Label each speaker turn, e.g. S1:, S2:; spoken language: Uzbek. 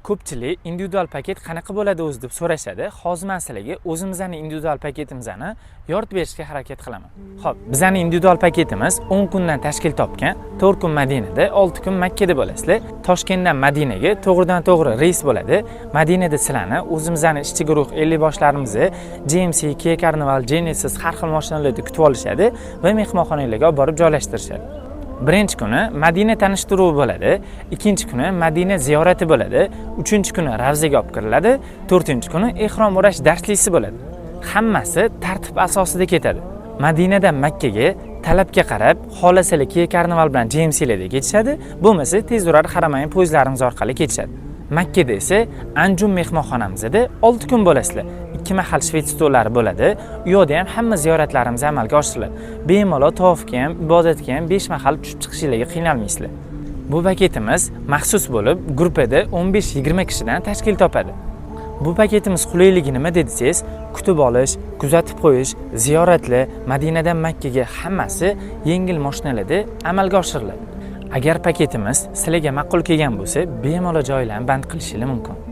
S1: Ko'pchilik individual paket qanaqa bo'ladi o'zi deb so'rashadi. Hozir men sizlarga o'zimizning individual paketimizni yoritib berishga harakat qilaman. Xo'p, bizning individual paketimiz 10 kundan tashkil topgan. 4 kun Madinada, 6 kun Makkada bo'lasizlar. Toshkentdan Madinaga to'g'ridan-to'g'ri reys bo'ladi. Madinada sizlarni o'zimizning ishchi guruh 50 boshlarimizni GMC, Kia Carnival, Genesis har xil mashinalarda kutib olishadi va mehmonxonalarga olib borib joylashtirishadi. Birinchi kuni Madina tanishtiruvi bo'ladi, ikkinchi kuni Madina ziyorati bo'ladi, uchinchi kuni Ravzaga olib kiriladi, to'rtinchi kuni ehrom o'rash darslisi bo'ladi. Hammasi tartib asosida ketadi. Madinadan Makkaga talabga qarab, xohlasalar Kia Carnival bilan GMC'larda ketishadi, bo'lmasa tezyurar Haramayn poyezdlarimiz orqali ketishadi. Makkada esa Anjum mehmonxonamizda 6 kun bo'lasizlar. 2 mahal shved stollari bo'ladi. U yerda ham hamma ziyoratlarimiz amalga oshiriladi. Bemalol tavofga ham, ibodatga ham 5 mahal tushib chiqishingizga qiynalmaysizlar. Bu paketimiz maxsus bo'lib, gruppada 15-20 kishidan tashkil topadi. Bu paketimiz qulayligi nima desangiz, kutib olish, kuzatib qo'yish, ziyoratlar, Madinadan Makkaga hammasi yengil mashinalarda amalga oshiriladi. Agar paketimiz sizlarga ma'qul kelgan bo'lsa, bemalol joylarni band qilishingiz mumkin.